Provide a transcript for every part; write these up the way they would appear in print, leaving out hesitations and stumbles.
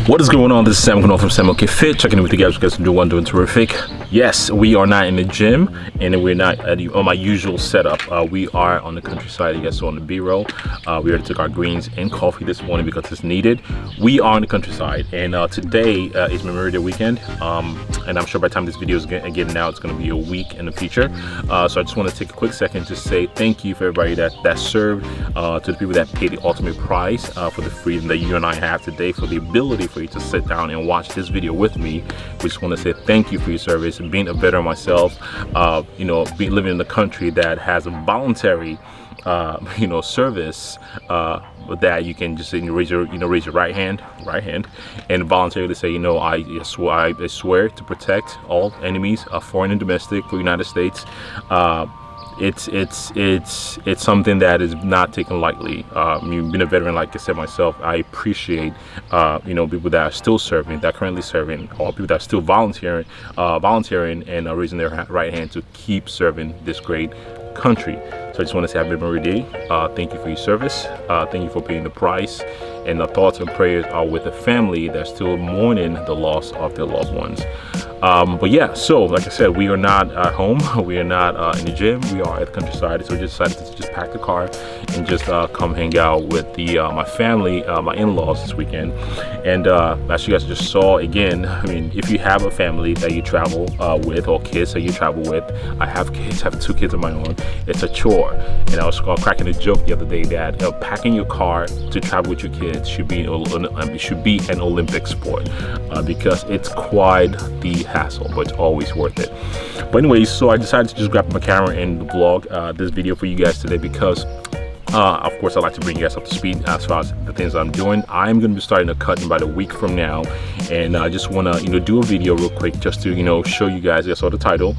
What is going on? This is SAMOKFIT from SAMOKFIT, checking in with you guys. You guys are doing terrific. Yes, we are not in the gym, and we're not on my usual setup. We are on the countryside. You guys saw on the B-roll. We already took our greens and coffee this morning because it's needed. We are on the countryside, and today is Memorial Day weekend. And I'm sure by the time this video is getting out, it's going to be a week in the future. So I just want to take a quick second to say thank you for everybody that served, to the people that paid the ultimate price for the freedom that you and I have today, for the ability for you to sit down and watch this video with me. We just want to say thank you for your service. Being a veteran myself, living in a country that has a voluntary service that you can just raise your right hand and voluntarily say, I swear to protect all enemies, foreign and domestic, for the United States. It's something that is not taken lightly. Being a veteran, like I said myself, I appreciate people that are still serving, that are currently serving, or people that are still volunteering and raising their right hand to keep serving this great country. So I just want to say happy Memorial Day. Thank you for your service. Thank you for paying the price. And our thoughts and prayers are with the family that's still mourning the loss of their loved ones. But yeah, so like I said, we are not at home. We are not in the gym. We are at the countryside. So we just decided to just pack the car and just come hang out with my family, my in-laws this weekend. And as you guys just saw, again, I mean, if you have a family that you travel with, or kids that you travel with, I have kids, I have 2 kids of my own. It's a chore. And I was cracking a joke the other day that packing your car to travel with your kids should be an Olympic sport, because it's quite the hassle, but it's always worth it. But anyway, so I decided to just grab my camera and vlog this video for you guys today because of course, I'd like to bring you guys up to speed as far as the things I'm doing. I'm going to be starting a cut in about a week from now, and I just want to do a video real quick just to show you guys. I saw the title,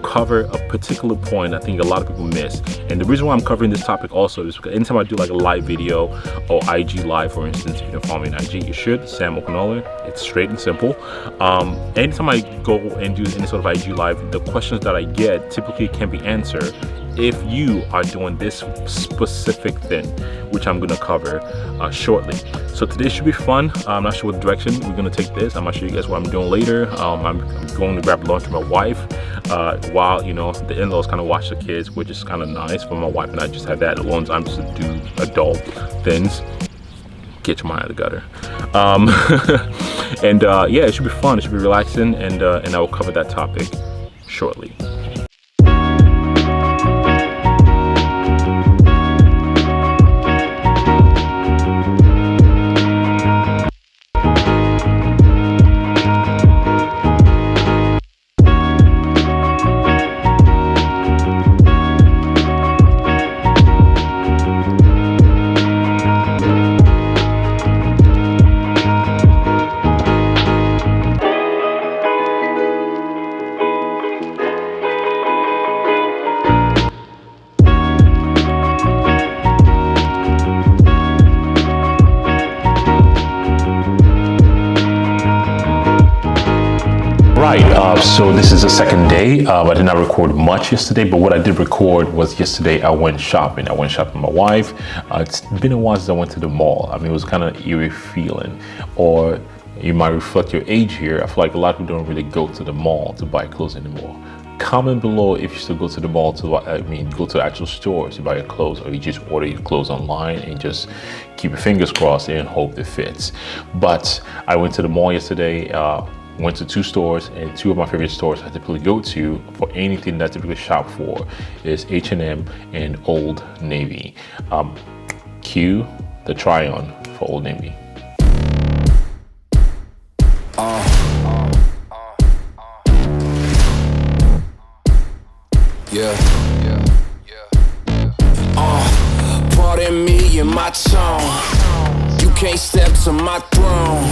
cover a particular point I think a lot of people miss. And the reason why I'm covering this topic also is because anytime I do like a live video or IG live, for instance, if you don't follow me on IG, you should. Sam O'Connell. It's straight and simple. Anytime I go and do any sort of IG live, the questions that I get typically can be answered if you are doing this specific thing, which I'm going to cover shortly. So today should be fun. I'm not sure what direction we're going to take this. I'm going to show you guys what I'm doing later. I'm going to grab lunch with my wife while the in-laws kind of watch the kids, which is kind of nice. But my wife and I just have that alone time just to do adult things. Get your mind out of the gutter. And yeah, it should be fun. It should be relaxing, and I will cover that topic shortly. So this is the second day. I did not record much yesterday, but what I did record was yesterday I went shopping. I went shopping with my wife. It's been a while since I went to the mall. I mean, it was kind of eerie feeling, or you might reflect your age here. I feel like a lot of people don't really go to the mall to buy clothes anymore. Comment below if you still go to the mall go to the actual stores to buy your clothes, or you just order your clothes online and just keep your fingers crossed and hope it fits. But I went to the mall yesterday. Went to 2 stores, and 2 of my favorite stores I typically go to for anything that I typically shop for is H&M and Old Navy. Cue the try-on for Old Navy. Pardon me and my tone. You can't step to my throne.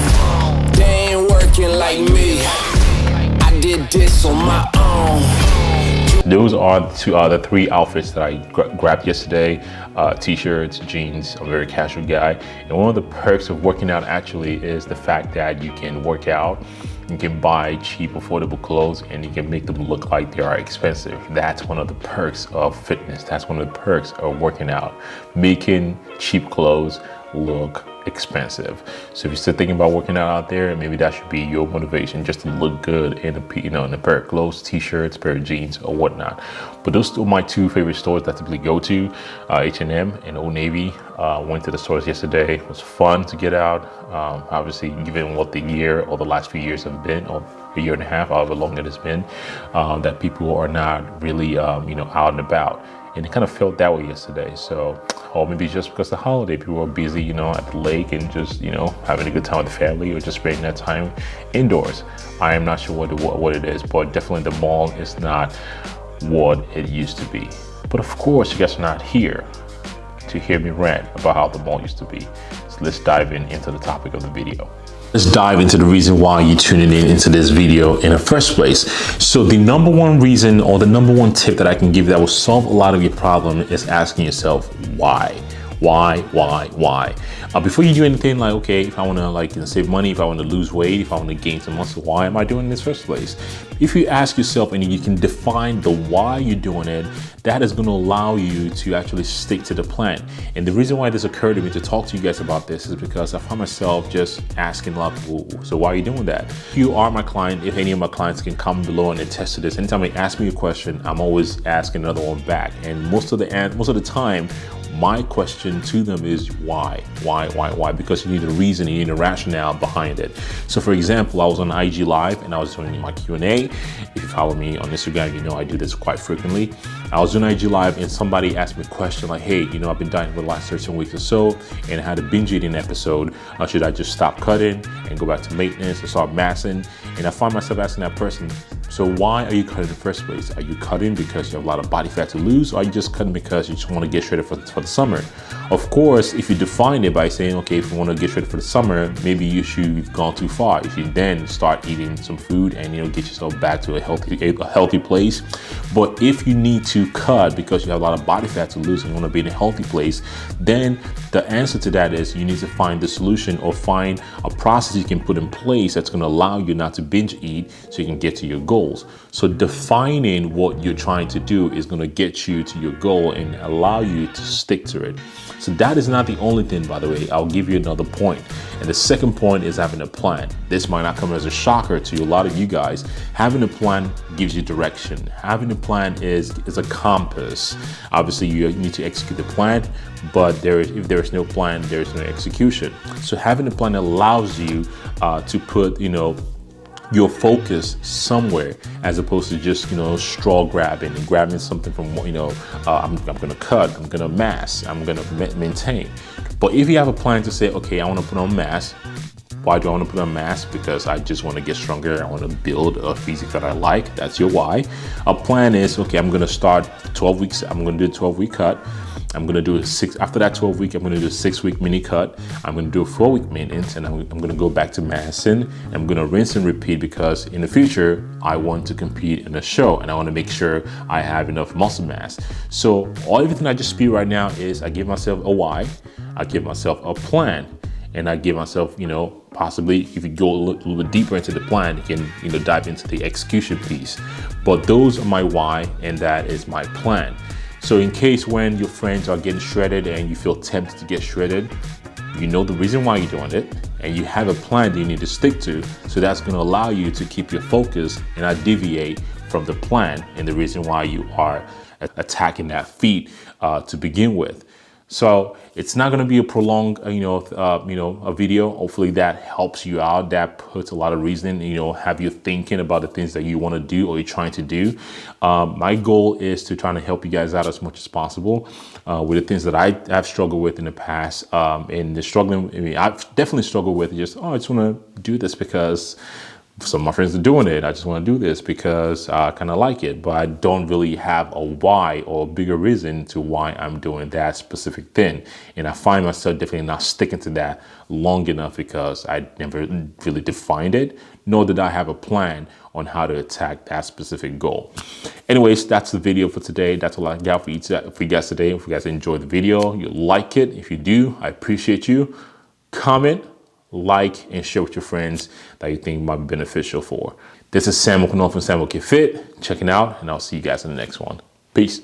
They ain't working like me. I did this on my own. Those are the 3 outfits that I grabbed yesterday. T-shirts, jeans. I'm a very casual guy. And one of the perks of working out actually is the fact that you can work out, you can buy cheap, affordable clothes, and you can make them look like they are expensive. That's one of the perks of fitness. That's one of the perks of working out. Making cheap clothes look expensive. So if you're still thinking about working out there, maybe that should be your motivation, just to look good in a pair of clothes, t-shirts, pair of jeans, or whatnot. But those are my two favorite stores that I typically go to, H&M and Old Navy. Went to the stores yesterday. It was fun to get out. Obviously, given what the year or the last few years have been, or a year and a half, however long it has been, that people are not really, out and about. And it kind of felt that way yesterday. So, or maybe just because the holiday, people are busy, at the lake and just, having a good time with the family, or just spending that time indoors. I am not sure what it is, but definitely the mall is not what it used to be. But of course, you guys are not here to hear me rant about how the mall used to be. So let's dive into the topic of the video. Let's dive into the reason why you're tuning into this video in the first place. So the number one reason, or the number one tip that I can give that will solve a lot of your problem, is asking yourself why. Why? Before you do anything, like, okay, if I want to save money, if I want to lose weight, if I want to gain some muscle, why am I doing it in this first place? If you ask yourself and you can define the why you're doing it, that is going to allow you to actually stick to the plan. And the reason why this occurred to me to talk to you guys about this is because I find myself just asking a lot of people, so why are you doing that? If you are my client, if any of my clients can comment below and attest to this, anytime they ask me a question, I'm always asking another one back. And most of the time, my question to them is why? Because you need a reason, you need a rationale behind it. So for example, I was on IG Live and I was doing my Q&A. If you follow me on Instagram, you know I do this quite frequently. I was doing IG Live and somebody asked me a question like, hey, I've been dieting for the last 13 weeks or so and I had a binge eating episode. Should I just stop cutting and go back to maintenance and start massing? And I find myself asking that person, so why are you cutting in the first place? Are you cutting because you have a lot of body fat to lose, or are you just cutting because you just want to get shredded for the summer? Of course, if you define it by saying, okay, if you want to get shredded for the summer, maybe you've gone too far. You should then start eating some food and get yourself back to a healthy place. But if you need to cut because you have a lot of body fat to lose and you want to be in a healthy place, then the answer to that is you need to find the solution, or find a process you can put in place that's going to allow you not to binge eat so you can get to your goals. So defining what you're trying to do is going to get you to your goal and allow you to stick to it. So that is not the only thing, by the way. I'll give you another point. And the second point is having a plan. This might not come as a shocker to a lot of you guys. Having a plan gives you direction. Having a plan is a compass. Obviously, you need to execute the plan, but if there is no plan, there is no execution. So having a plan allows you to put, your focus somewhere, as opposed to just straw grabbing and grabbing something from I'm gonna cut, I'm gonna mass, I'm gonna maintain. But if you have a plan to say, okay, I want to put on mass. Why do I want to put on mass? Because I just want to get stronger. I want to build a physique that I like. That's your why. A plan is, okay, I'm gonna start 12 weeks. I'm gonna do a 12-week cut. I'm gonna do after that 12 week, I'm gonna do a 6-week mini cut. I'm gonna do a 4-week maintenance, and I'm gonna go back to massing. I'm gonna rinse and repeat, because in the future, I want to compete in a show and I wanna make sure I have enough muscle mass. So everything I just speak right now is I give myself a why, I give myself a plan, and I give myself, possibly if you go a little bit deeper into the plan, you can, dive into the execution piece. But those are my why, and that is my plan. So in case when your friends are getting shredded and you feel tempted to get shredded, you know the reason why you're doing it, and you have a plan that you need to stick to. So that's going to allow you to keep your focus and not deviate from the plan and the reason why you are attacking that feat to begin with. So it's not going to be a prolonged, a video. Hopefully that helps you out. That puts a lot of reasoning, have you thinking about the things that you want to do or you're trying to do. My goal is to try to help you guys out as much as possible with the things that I have struggled with in the past. And the struggling, I've definitely struggled with just, I just want to do this because some of my friends are doing it. I just want to do this because I kind of like it, but I don't really have a why or a bigger reason to why I'm doing that specific thing. And I find myself definitely not sticking to that long enough because I never really defined it, nor did I have a plan on how to attack that specific goal. Anyways, that's the video for today. That's all I got for you guys today. If you guys enjoyed the video, you like it. If you do, I appreciate you. Comment, like, and share with your friends that you think might be beneficial for. This is Sam from SAMOKFIT checking out, and I'll see you guys in the next one. Peace.